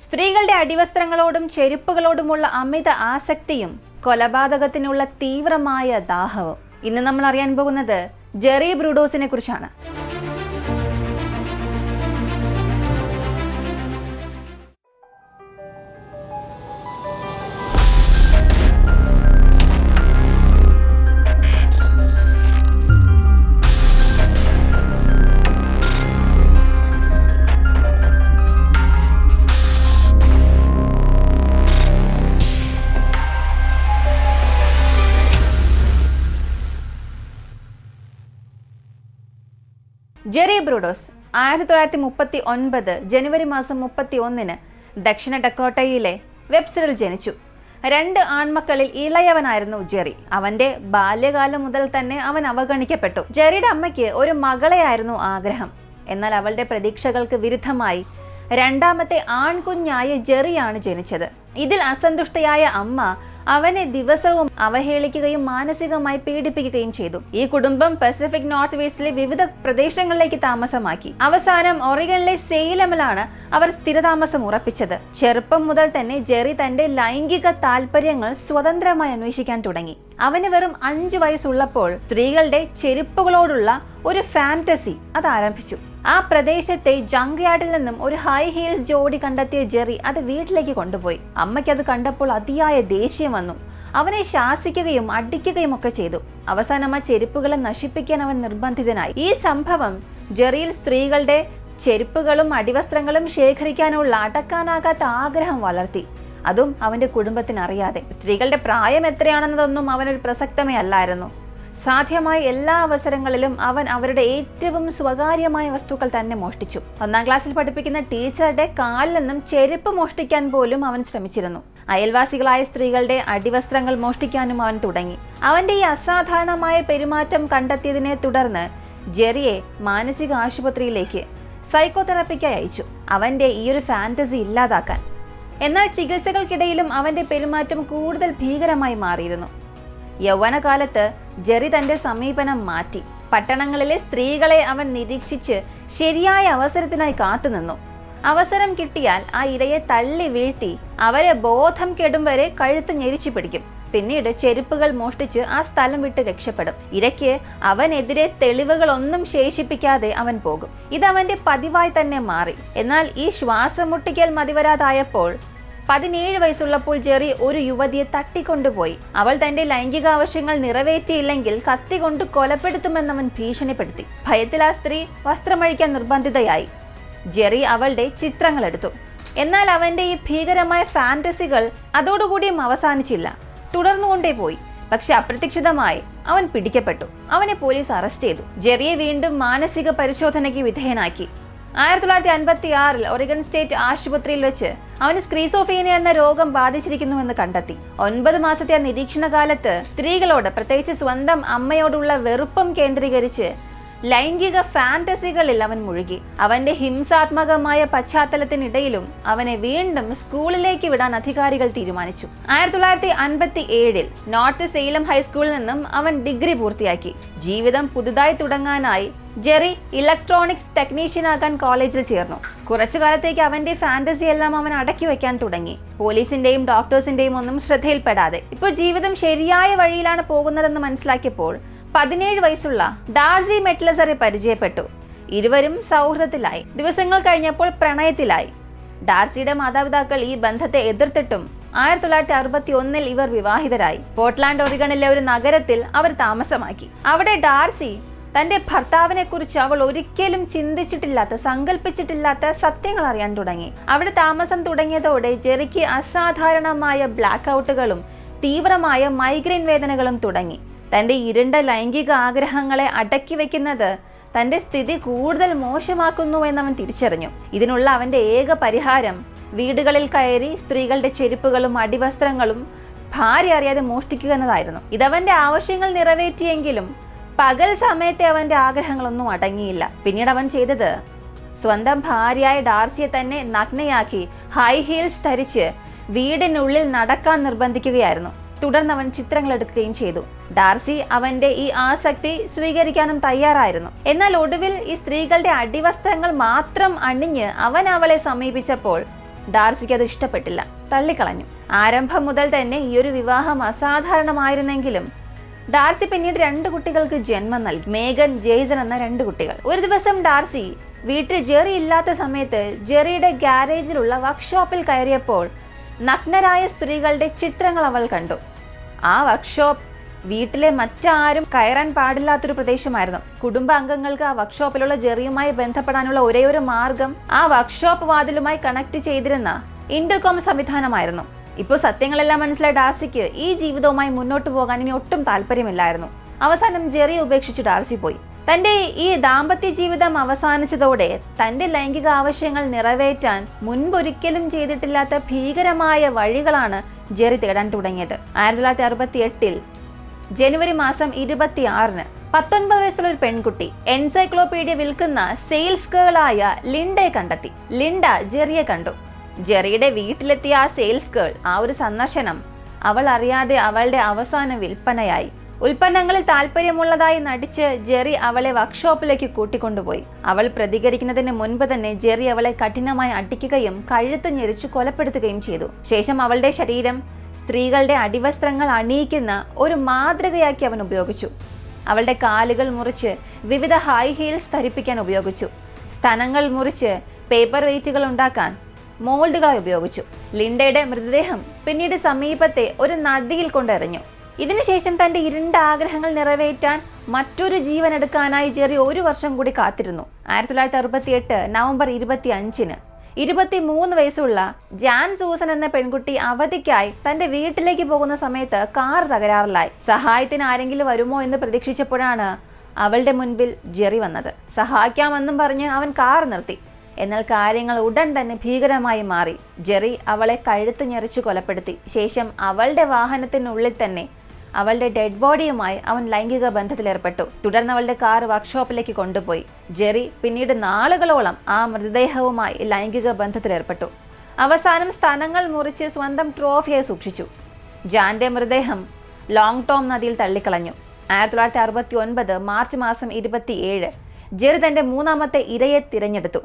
സ്ത്രീകളുടെ അടിവസ്ത്രങ്ങളോടും ചെരുപ്പുകളോടുമുള്ള അമിത ആസക്തിയും കൊലപാതകത്തിനുള്ള തീവ്രമായ ദാഹവും. ഇന്ന് നമ്മൾ അറിയാൻ പോകുന്നത് ജെറി ബ്രൂഡോസിനെ കുറിച്ചാണ്. ജെറി ബ്രൂഡോസ് 1939 ജനുവരി മാസം 31 ദക്ഷിണ ഡക്കോട്ടയിലെ വെബ്സ്റ്ററിൽ ജനിച്ചു. 2 ആൺമക്കളിൽ ഇളയവനായിരുന്നു ജെറി. അവന്റെ ബാല്യകാലം മുതൽ തന്നെ അവൻ അവഗണിക്കപ്പെട്ടു. ജെറിയുടെ അമ്മയ്ക്ക് ഒരു മകളെയായിരുന്നു ആഗ്രഹം. എന്നാൽ അവളുടെ പ്രതീക്ഷകൾക്ക് വിരുദ്ധമായി രണ്ടാമത്തെ ആൺകുഞ്ഞായ ജെറിയാണ് ജനിച്ചത്. ഇതിൽ അസന്തുഷ്ടയായ അമ്മ അവനെ ദിവസവും അവഹേളിക്കുകയും മാനസികമായി പീഡിപ്പിക്കുകയും ചെയ്തു. ഈ കുടുംബം പസഫിക് നോർത്ത് വെസ്റ്റിലെ വിവിധ പ്രദേശങ്ങളിലേക്ക് താമസമാക്കി. അവസാനം ഒറിഗണിലെ സെയിലമിലാണ് അവർ സ്ഥിരതാമസം ഉറപ്പിച്ചത്. ചെറുപ്പം മുതൽ തന്നെ ജെറി തന്റെ ലൈംഗിക താല്പര്യങ്ങൾ സ്വതന്ത്രമായി അന്വേഷിക്കാൻ തുടങ്ങി. അവന് വെറും 5 വയസ്സുള്ളപ്പോൾ സ്ത്രീകളുടെ ചെരുപ്പുകളോടുള്ള ഒരു ഫാന്റസി അത് ആരംഭിച്ചു. ആ പ്രദേശത്തെ ജങ്ക് യാർഡിൽ നിന്നും ഒരു ഹൈ ഹീൽസ് ജോഡി കണ്ടെത്തിയ ജെറി അത് വീട്ടിലേക്ക് കൊണ്ടുപോയി. അമ്മയ്ക്ക് അത് കണ്ടപ്പോൾ അതിയായ ദേഷ്യം വന്നു. അവനെ ശാസിക്കുകയും അടിക്കുകയും ഒക്കെ ചെയ്തു. അവസാനം ആ ചെരുപ്പുകളെ നശിപ്പിക്കാൻ അവൻ നിർബന്ധിതനായി. ഈ സംഭവം ജെറിയിൽ സ്ത്രീകളുടെ ചെരുപ്പുകളും അടിവസ്ത്രങ്ങളും ശേഖരിക്കാനുള്ള അടക്കാനാകാത്ത ആഗ്രഹം വളർത്തി. അതും അവന്റെ കുടുംബത്തിന് അറിയാതെ. സ്ത്രീകളുടെ പ്രായം എത്രയാണെന്നതൊന്നും അവനൊരു പ്രസക്തമേ അല്ലായിരുന്നു. സാധ്യമായ എല്ലാ അവസരങ്ങളിലും അവൻ അവരുടെ ഏറ്റവും സ്വകാര്യമായ വസ്തുക്കൾ തന്നെ മോഷ്ടിച്ചു. 1ാം ക്ലാസ്സിൽ പഠിപ്പിക്കുന്ന ടീച്ചറുടെ കാലിൽ നിന്നും ചെരുപ്പ് മോഷ്ടിക്കാൻ പോലും അവൻ ശ്രമിച്ചിരുന്നു. അയൽവാസികളായ സ്ത്രീകളുടെ അടിവസ്ത്രങ്ങൾ മോഷ്ടിക്കാനും അവൻ തുടങ്ങി. അവന്റെ ഈ അസാധാരണമായ പെരുമാറ്റം കണ്ടെത്തിയതിനെ തുടർന്ന് ജെറിയെ മാനസിക ആശുപത്രിയിലേക്ക് സൈക്കോതെറാപ്പിക്കായി അയച്ചു, അവന്റെ ഈ ഒരു ഫാന്റസി ഇല്ലാതാക്കാൻ. എന്നാൽ ചികിത്സകൾക്കിടയിലും അവന്റെ പെരുമാറ്റം കൂടുതൽ ഭീകരമായി മാറിയിരുന്നു. യൗവനകാലത്ത് ജെറി തന്റെ സമീപനം മാറ്റി. പട്ടണങ്ങളിലെ സ്ത്രീകളെ അവൻ നിരീക്ഷിച്ച് ശരിയായ അവസരത്തിനായി കാത്തുനിന്നു. അവസരം കിട്ടിയാൽ ആ ഇരയെ തള്ളി വീഴ്ത്തി അവരെ ബോധം കെടും വരെ കഴുത്ത് ഞെരിച്ചു പിടിക്കും. പിന്നീട് ചെരുപ്പുകൾ മോഷ്ടിച്ച് ആ സ്ഥലം വിട്ട് രക്ഷപ്പെടും. ഇരയ്ക്ക് അവനെതിരെ തെളിവുകളൊന്നും ശേഷിപ്പിക്കാതെ അവൻ പോകും. ഇതവന്റെ പതിവായി തന്നെ മാറി. എന്നാൽ ഈ ശ്വാസം മുട്ടിക്കൽ മതിവരാതായപ്പോൾ 17 വയസ്സുള്ളപ്പോൾ ജെറി ഒരു യുവതിയെ തട്ടിക്കൊണ്ടുപോയി. അവൾ തന്റെ ലൈംഗിക ആവശ്യങ്ങൾ നിറവേറ്റിയില്ലെങ്കിൽ കത്തി കൊണ്ട് കൊലപ്പെടുത്തുമെന്നവൻ ഭീഷണിപ്പെടുത്തി. ഭയത്തിൽ ആ സ്ത്രീ വസ്ത്രമഴിക്കാൻ നിർബന്ധിതയായി. ജെറി അവളുടെ ചിത്രങ്ങൾ എടുത്തു. എന്നാൽ അവന്റെ ഈ ഭീകരമായ ഫാന്റസികൾ അതോടുകൂടിയും അവസാനിച്ചില്ല, തുടർന്നുകൊണ്ടേ പോയി. പക്ഷെ അപ്രതീക്ഷിതമായി അവൻ പിടിക്കപ്പെട്ടു. അവനെ പോലീസ് അറസ്റ്റ് ചെയ്തു. ജെറിയെ വീണ്ടും മാനസിക പരിശോധനയ്ക്ക് വിധേയനാക്കി. 1956 ഒറിഗൺ സ്റ്റേറ്റ് ആശുപത്രിയിൽ വെച്ച് അവന് സ്ക്രീസോഫീനിയ എന്ന രോഗം ബാധിച്ചിരിക്കുന്നുവെന്ന് കണ്ടെത്തി. 9 മാസത്തെ നിരീക്ഷണ കാലത്ത് സ്ത്രീകളോട്, പ്രത്യേകിച്ച് സ്വന്തം അമ്മയോടുള്ള വെറുപ്പും കേന്ദ്രീകരിച്ച് ലൈംഗിക ഫാന്റസികളിൽ അവൻ മുഴുകി. അവന്റെ ഹിംസാത്മകമായ പശ്ചാത്തലത്തിനിടയിലും അവനെ വീണ്ടും സ്കൂളിലേക്ക് വിടാൻ അധികാരികൾ തീരുമാനിച്ചു. 1957 നോർത്ത് സെയിലം ഹൈസ്കൂളിൽ നിന്നും അവൻ ഡിഗ്രി പൂർത്തിയാക്കി. ജീവിതം പുതുതായി തുടങ്ങാനായി ജെറി ഇലക്ട്രോണിക്സ് ടെക്നീഷ്യനാകാൻ കോളേജിൽ ചേർന്നു. കുറച്ചു കാലത്തേക്ക് അവന്റെ ഫാന്റസി എല്ലാം അവൻ അടക്കി വെക്കാൻ തുടങ്ങി. പോലീസിന്റെയും ഡോക്ടേഴ്സിന്റെയും ഒന്നും ശ്രദ്ധയിൽപ്പെടാതെ. ഇപ്പോൾ ജീവിതം ശരിയായ വഴിയിലാണ് പോകുന്നതെന്ന് മനസ്സിലാക്കിയപ്പോൾ 17 വയസ്സുള്ള ഡാർസി മെറ്റ്ലസറെ പരിചയപ്പെട്ടു. ഇരുവരും സൗഹൃദത്തിലായി. ദിവസങ്ങൾ കഴിഞ്ഞപ്പോൾ പ്രണയത്തിലായി. ഡാർസിയുടെ മാതാപിതാക്കൾ ഈ ബന്ധത്തെ എതിർത്തിട്ടും 1961 ഇവർ വിവാഹിതരായി. പോർട്ട്ലാൻഡ് ഒറിഗണിലെ ഒരു നഗരത്തിൽ അവർ താമസമാക്കി. അവിടെ ഡാർസി തന്റെ ഭർത്താവിനെ കുറിച്ച് അവൾ ഒരിക്കലും ചിന്തിച്ചിട്ടില്ലാത്ത, സങ്കല്പിച്ചിട്ടില്ലാത്ത സത്യങ്ങൾ അറിയാൻ തുടങ്ങി. അവിടെ താമസം തുടങ്ങിയതോടെ ജെറിക്ക് അസാധാരണമായ ബ്ലാക്ക് ഔട്ടുകളും തീവ്രമായ മൈഗ്രെയിൻ വേദനകളും തുടങ്ങി. തന്റെ ഇരുണ്ട ലൈംഗിക ആഗ്രഹങ്ങളെ അടക്കി വെക്കുന്നത് തന്റെ സ്ഥിതി കൂടുതൽ മോശമാക്കുന്നുവെന്നവൻ തിരിച്ചറിഞ്ഞു. ഇതിനുള്ള അവന്റെ ഏക പരിഹാരം വീടുകളിൽ കയറി സ്ത്രീകളുടെ ചെരുപ്പുകളും അടിവസ്ത്രങ്ങളും ഭാര്യ അറിയാതെ മോഷ്ടിക്കുക എന്നതായിരുന്നു. ഇതവന്റെ ആവശ്യങ്ങൾ നിറവേറ്റിയെങ്കിലും പകൽ സമയത്തെ അവന്റെ ആഗ്രഹങ്ങളൊന്നും അടങ്ങിയില്ല. പിന്നീട് അവൻ ചെയ്തത് സ്വന്തം ഭാര്യയായ ഡാർസിയെ തന്നെ നഗ്നയാക്കി ഹൈ ഹീൽസ് ധരിച്ച് വീടിനുള്ളിൽ നടക്കാൻ നിർബന്ധിക്കുകയായിരുന്നു. തുടർന്ന് അവൻ ചിത്രങ്ങൾ എടുക്കുകയും ചെയ്തു. ഡാർസി അവന്റെ ഈ ആസക്തി സ്വീകരിക്കാനും തയ്യാറായിരുന്നു. എന്നാൽ ഒടുവിൽ ഈ സ്ത്രീകളുടെ അടിവസ്ത്രങ്ങൾ മാത്രം അണിഞ്ഞ് അവൻ അവളെ സമീപിച്ചപ്പോൾ ഡാർസിക്ക് അത് ഇഷ്ടപ്പെട്ടില്ല, തള്ളിക്കളഞ്ഞു. ആരംഭം മുതൽ തന്നെ ഈ ഒരു വിവാഹം അസാധാരണമായിരുന്നെങ്കിലും ഡാർസി പിന്നീട് 2 കുട്ടികൾക്ക് ജന്മം നൽകി. മേഗൻ, ജെയ്സൺ എന്ന 2 കുട്ടികൾ. ഒരു ദിവസം ഡാർസി വീട്ടിൽ ജെറി ഇല്ലാത്ത സമയത്ത് ജെറിയുടെ ഗാരേജിലുള്ള വർക്ക്ഷോപ്പിൽ കയറിയപ്പോൾ നഗ്നരായ സ്ത്രീകളുടെ ചിത്രങ്ങൾ അവൾ കണ്ടു. ആ വർക്ക്ഷോപ്പ് വീട്ടിലെ മറ്റാരും കയറാൻ പാടില്ലാത്തൊരു പ്രദേശമായിരുന്നു. കുടുംബാംഗങ്ങൾക്ക് ആ വർക്ക്ഷോപ്പിലുള്ള ജെറിയുമായി ബന്ധപ്പെടാനുള്ള ഒരേയൊരു മാർഗം ആ വർക്ക്ഷോപ്പ് വാതിലുമായി കണക്ട് ചെയ്തിരുന്ന ഇന്റർകോം സംവിധാനമായിരുന്നു. ഇപ്പോൾ സത്യങ്ങളെല്ലാം മനസ്സിലായ ഡാർസിക്ക് ഈ ജീവിതവുമായി മുന്നോട്ട് പോകാൻ ഇനി ഒട്ടും താല്പര്യമില്ലായിരുന്നു. അവസാനം ജെറി ഉപേക്ഷിച്ച് ഡാർസി പോയി. തന്റെ ഈ ദാമ്പത്യ ജീവിതം അവസാനിച്ചതോടെ തന്റെ ലൈംഗിക ആവശ്യങ്ങൾ നിറവേറ്റാൻ മുൻപൊരിക്കലും ചെയ്തിട്ടില്ലാത്ത ഭീകരമായ വഴികളാണ് ജെറി തേടാൻ തുടങ്ങിയത്. 1968 ജനുവരി മാസം 26 19 വയസ്സുള്ള ഒരു പെൺകുട്ടി എൻസൈക്ലോപീഡിയ വിൽക്കുന്ന സെയിൽസ് ഗേളായ ലിൻഡയെ കണ്ടെത്തി. ലിൻഡ ജെറിയെ കണ്ടു. ജെറിയുടെ വീട്ടിലെത്തിയ ആ സെയിൽസ് ഗേൾ, ആ ഒരു സന്ദർശനം അവൾ അറിയാതെ അവളുടെ അവസാന വിൽപ്പനയായി. ഉൽപ്പന്നങ്ങളിൽ താല്പര്യമുള്ളതായി നടിച്ച് ജെറി അവളെ വർക്ക്ഷോപ്പിലേക്ക് കൂട്ടിക്കൊണ്ടുപോയി. അവൾ പ്രതികരിക്കുന്നതിന് മുൻപ് തന്നെ ജെറി അവളെ കഠിനമായി അടിക്കുകയും കഴുത്ത് ഞെരിച്ചു കൊലപ്പെടുത്തുകയും ചെയ്തു. ശേഷം അവളുടെ ശരീരം സ്ത്രീകളുടെ അടിവസ്ത്രങ്ങൾ അണിയിക്കുന്ന ഒരു മാതൃകയാക്കി അവൻ ഉപയോഗിച്ചു. അവളുടെ കാലുകൾ മുറിച്ച് വിവിധ ഹൈ ഹീൽസ് ധരിപ്പിക്കാൻ ഉപയോഗിച്ചു. സ്തനങ്ങൾ മുറിച്ച് പേപ്പർ വെയിറ്റുകൾ ഉണ്ടാക്കാൻ മോൾഡുകളായി ഉപയോഗിച്ചു. ലിൻഡയുടെ മൃതദേഹം പിന്നീട് സമീപത്തെ ഒരു നദിയിൽ കൊണ്ടെറിഞ്ഞു. ഇതിനുശേഷം തന്റെ ഇരുണ്ട ആഗ്രഹങ്ങൾ നിറവേറ്റാൻ മറ്റൊരു ജീവൻ എടുക്കാനായി ജെറി 1 വർഷം കൂടി കാത്തിരുന്നു. 1968 നവംബർ 25 23 വയസ്സുള്ള ജാൻ സൂസൻ എന്ന പെൺകുട്ടി അവധിക്കായി തന്റെ വീട്ടിലേക്ക് പോകുന്ന സമയത്ത് കാർ തകരാറിലായി. സഹായത്തിന് ആരെങ്കിലും വരുമോ എന്ന് പ്രതീക്ഷിച്ചപ്പോഴാണ് അവളുടെ മുൻപിൽ ജെറി വന്നത്. സഹായിക്കാമെന്നും പറഞ്ഞ് അവൻ കാർ നിർത്തി. എന്നാൽ കാര്യങ്ങൾ ഉടൻ തന്നെ ഭീകരമായി മാറി. ജെറി അവളെ കഴുത്ത് ഞെരിച്ചു കൊലപ്പെടുത്തി. ശേഷം അവളുടെ വാഹനത്തിനുള്ളിൽ തന്നെ അവളുടെ ഡെഡ് ബോഡിയുമായി അവൻ ലൈംഗിക ബന്ധത്തിലേർപ്പെട്ടു. തുടർന്ന് അവളുടെ കാർ വർക്ക്ഷോപ്പിലേക്ക് കൊണ്ടുപോയി. ജെറി പിന്നീട് നാളുകളോളം ആ മൃതദേഹവുമായി ലൈംഗിക ബന്ധത്തിലേർപ്പെട്ടു. അവസാനം സ്തനങ്ങൾ മുറിച്ച് സ്വന്തം ട്രോഫിയായി സൂക്ഷിച്ചു. ജാന്റെ മൃതദേഹം ലോങ് ടോം നദിയിൽ തള്ളിക്കളഞ്ഞു. 1969 മാർച്ച് മാസം 27 ജെറി തന്റെ 3ാമത്തെ ഇരയെ തിരഞ്ഞെടുത്തു.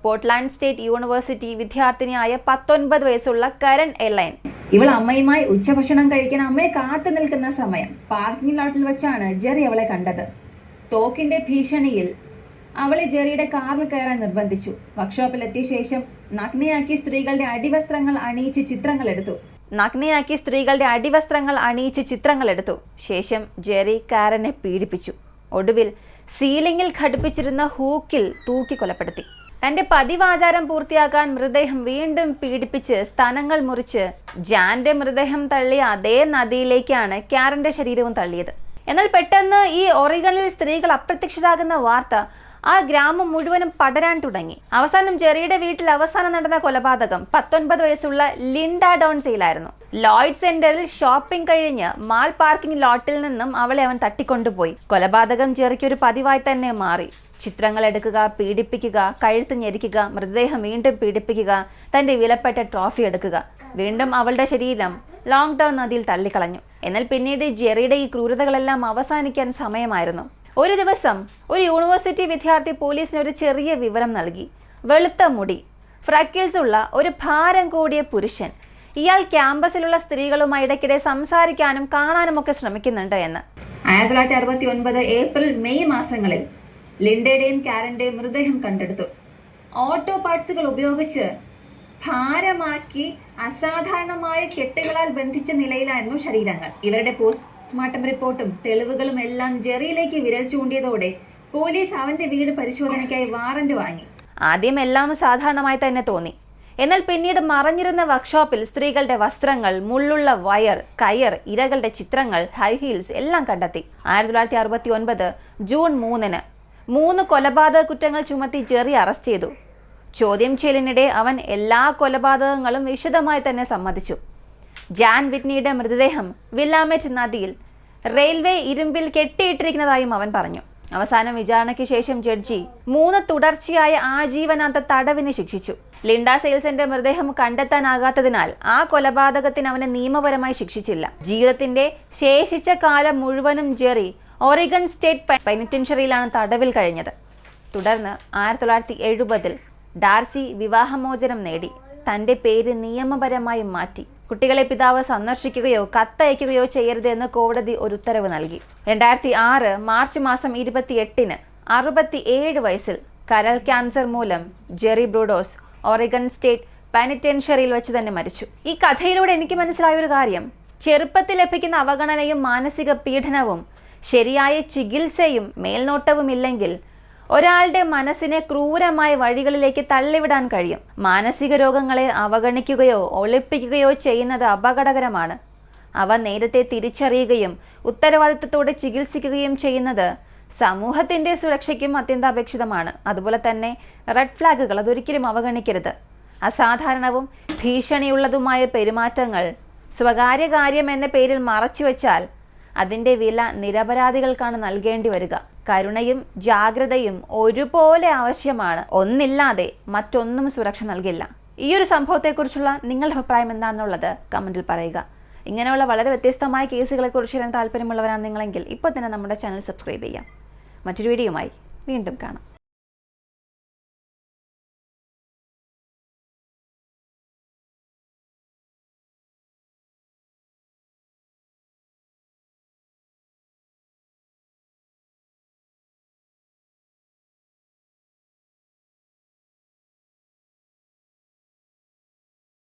പോർട്ട്ലാൻഡ് സ്റ്റേറ്റ് യൂണിവേഴ്സിറ്റി വിദ്യാർത്ഥിനിയായ 19 വയസ്സുള്ള കരൺ എലൈൻ. ഇവൾ അമ്മയുമായി ഉച്ചഭക്ഷണം കഴിക്കാൻ അമ്മയെ കാത്തു നിൽക്കുന്ന സമയം പാർക്കിംഗ് ലോട്ടിൽ വെച്ചാണ് ജെറി അവളെ കണ്ടത്. തോക്കിന്റെ ഭീഷണിയിൽ അവളെ ജെറിയുടെ കാറിൽ കയറാൻ നിർബന്ധിച്ചു. വർക്ക്ഷോപ്പിലെത്തിയ ശേഷം നഗ്നയാക്കി സ്ത്രീകളുടെ അടിവസ്ത്രങ്ങൾ അണിയിച്ച് ചിത്രങ്ങൾ എടുത്തു. ശേഷം ജെറി കാരനെ പീഡിപ്പിച്ചു. ഒടുവിൽ സീലിംഗിൽ ഘടിപ്പിച്ചിരുന്ന ഹൂക്കിൽ തൂക്കി കൊലപ്പെടുത്തി. തന്റെ പതിവാചാരം പൂർത്തിയാക്കാൻ മൃതദേഹം വീണ്ടും പീഡിപ്പിച്ച് സ്തനങ്ങൾ മുറിച്ച് ജാന്റെ മൃതദേഹം തള്ളിയ അതേ നദിയിലേക്കാണ് കാരന്റെ ശരീരവും തള്ളിയത്. എന്നാൽ പെട്ടെന്ന് ഈ ഒറിഗണിൽ സ്ത്രീകൾ അപ്രത്യക്ഷരാകുന്ന വാർത്ത ആ ഗ്രാമം മുഴുവനും പടരാൻ തുടങ്ങി. അവസാനം ജെറിയുടെ വീട്ടിൽ അവസാനം നടന്ന കൊലപാതകം 19 വയസ്സുള്ള ലിൻഡ ഡോൺസിയിലായിരുന്നു. ലോയ്ഡ് സെന്ററിൽ ഷോപ്പിംഗ് കഴിഞ്ഞ് മാൾ പാർക്കിംഗ് ലോട്ടിൽ നിന്നും അവളെ അവൻ തട്ടിക്കൊണ്ടുപോയി. കൊലപാതകം ജെറിക്ക് ഒരു പതിവായി തന്നെ മാറി. ചിത്രങ്ങൾ എടുക്കുക, പീഡിപ്പിക്കുക, കഴുത്ത് ഞെരിക്കുക, മൃതദേഹം വീണ്ടും പീഡിപ്പിക്കുക, തന്റെ വിലപ്പെട്ട ട്രോഫി എടുക്കുക. വീണ്ടും അവളുടെ ശരീരം ലോങ് ടോം നദിയിൽ തള്ളിക്കളഞ്ഞു. എന്നാൽ പിന്നീട് ജെറിയുടെ ഈ ക്രൂരതകളെല്ലാം അവസാനിക്കാൻ സമയമായിരുന്നു. ഒരു ദിവസം ഒരു യൂണിവേഴ്സിറ്റി വിദ്യാർത്ഥി പോലീസിന് ഒരു ചെറിയ വിവരം നൽകി. വെളുത്ത മുടി, ഫ്രക്കിൾസ് ഉള്ള ഒരു ഭാരം കൂടിയ പുരുഷൻ. ഇയാൾ ക്യാമ്പസിലുള്ള സ്ത്രീകളുമായി ഇടയ്ക്കിടെ സംസാരിക്കാനും കാണാനും ഒക്കെ ശ്രമിക്കുന്നുണ്ട് എന്ന്. 1969 ഏപ്രിൽ മെയ് മാസങ്ങളിൽ ലിൻഡയുടെയും കാരന്റെയും മൃതദേഹം കണ്ടെടുത്തു. ഓട്ടോ പാർട്സുകൾ ഉപയോഗിച്ച് ഭാരമാക്കി അസാധാരണമായ കെട്ടുകളാൽ ബന്ധിച്ച നിലയിലായിരുന്നു ശരീരങ്ങൾ. ഇവരുടെ പോസ്റ്റ്മോർട്ടം റിപ്പോർട്ടും തെളിവുകളും എല്ലാം ജെറിയിലേക്ക് വിരൽ ചൂണ്ടിയതോടെ പോലീസ് അവന്റെ വീട് പരിശോധനയ്ക്കായി വാറന്റ് വാങ്ങി. ആദ്യം എല്ലാം സാധാരണമായി തന്നെ തോന്നി. എന്നാൽ പിന്നീട് മറഞ്ഞിരുന്ന വർക്ക്ഷോപ്പിൽ സ്ത്രീകളുടെ വസ്ത്രങ്ങൾ, മുള്ളുള്ള വയർ, കയർ, ഇരകളുടെ ചിത്രങ്ങൾ, ഹൈ ഹീൽസ് എല്ലാം കണ്ടെത്തി. 1969 ജൂൺ 3 3 കൊലപാതക കുറ്റങ്ങൾ ചുമത്തി ജെറി അറസ്റ്റ് ചെയ്തു. ചോദ്യം ചെയ്യലിനിടെ അവൻ എല്ലാ കൊലപാതകങ്ങളും വിശദമായി തന്നെ സമ്മതിച്ചു. ജാൻ വിറ്റ്നിയുടെ മൃതദേഹം വില്ലാമെറ്റ് നദിയിൽ റെയിൽവേ ഇരുമ്പിൽ കെട്ടിയിട്ടിരിക്കുന്നതായും അവൻ പറഞ്ഞു. അവസാനം വിചാരണയ്ക്ക് ശേഷം ജഡ്ജി 3 തുടർച്ചയായ ആജീവനാന്ത തടവിന് ശിക്ഷിച്ചു. ലിൻഡ സെയിൽസിന്റെ മൃതദേഹം കണ്ടെത്താനാകാത്തതിനാൽ ആ കൊലപാതകത്തിന് അവനെ നിയമപരമായി ശിക്ഷിച്ചില്ല. ജീവിതത്തിന്റെ ശേഷിച്ച കാലം മുഴുവനും ജെറി ഒറിഗൺ സ്റ്റേറ്റ് പെനിറ്റൻഷ്യറിയിലാണ് തടവിൽ കഴിഞ്ഞത്. തുടർന്ന് 1970 ഡാർസി വിവാഹമോചനം നേടി. തൻ്റെ പേര് നിയമപരമായി മാറ്റി. കുട്ടികളെ പിതാവ് സന്ദർശിക്കുകയോ കത്തയക്കുകയോ ചെയ്യരുതെന്ന് കോടതി ഒരു ഉത്തരവ് നൽകി. 2006 മാർച്ച് മാസം 28-ന് 67 വയസ്സിൽ കരൾ ക്യാൻസർ മൂലം ജെറി ബ്രൂഡോസ് ഓറിഗൺ സ്റ്റേറ്റ് പെനിറ്റൻഷ്യറിയിൽ വെച്ച് തന്നെ മരിച്ചു. ഈ കഥയിലൂടെ എനിക്ക് മനസ്സിലായ ഒരു കാര്യം, ചെറുപ്പത്തിൽ ലഭിക്കുന്ന അവഗണനയും മാനസിക പീഡനവും ശരിയായ ചികിത്സയും മേൽനോട്ടവും ഇല്ലെങ്കിൽ ഒരാളുടെ മനസ്സിനെ ക്രൂരമായ വഴികളിലേക്ക് തള്ളിവിടാൻ കഴിയും. മാനസിക രോഗങ്ങളെ അവഗണിക്കുകയോ ഒളിപ്പിക്കുകയോ ചെയ്യുന്നത് അപകടകരമാണ്. അവ നേരത്തെ തിരിച്ചറിയുകയും ഉത്തരവാദിത്തത്തോടെ ചികിത്സിക്കുകയും ചെയ്യുന്നത് സമൂഹത്തിൻ്റെ സുരക്ഷയ്ക്കും അത്യന്താപേക്ഷിതമാണ്. അതുപോലെ തന്നെ റെഡ് ഫ്ലാഗുകൾ അതൊരിക്കലും അവഗണിക്കരുത്. അസാധാരണവും ഭീഷണിയുള്ളതുമായ പെരുമാറ്റങ്ങൾ സ്വകാര്യ കാര്യം എന്ന പേരിൽ മറച്ചുവെച്ചാൽ അതിൻ്റെ വില നിരപരാധികൾക്കാണ് നൽകേണ്ടി വരിക. കരുണയും ജാഗ്രതയും ഒരുപോലെ ആവശ്യമാണ്. ഒന്നില്ലാതെ മറ്റൊന്നും സുരക്ഷ നൽകില്ല. ഈ ഒരു സംഭവത്തെക്കുറിച്ചുള്ള നിങ്ങളുടെ അഭിപ്രായം എന്താണെന്നുള്ളത് കമൻറ്റിൽ പറയുക. ഇങ്ങനെയുള്ള വളരെ വ്യത്യസ്തമായ കേസുകളെക്കുറിച്ച് അറിയാൻ താല്പര്യമുള്ളവരാണ് നിങ്ങളെങ്കിൽ ഇപ്പോൾ തന്നെ നമ്മുടെ ചാനൽ സബ്സ്ക്രൈബ് ചെയ്യാം. മറ്റൊരു വീഡിയോയുമായി വീണ്ടും കാണാം.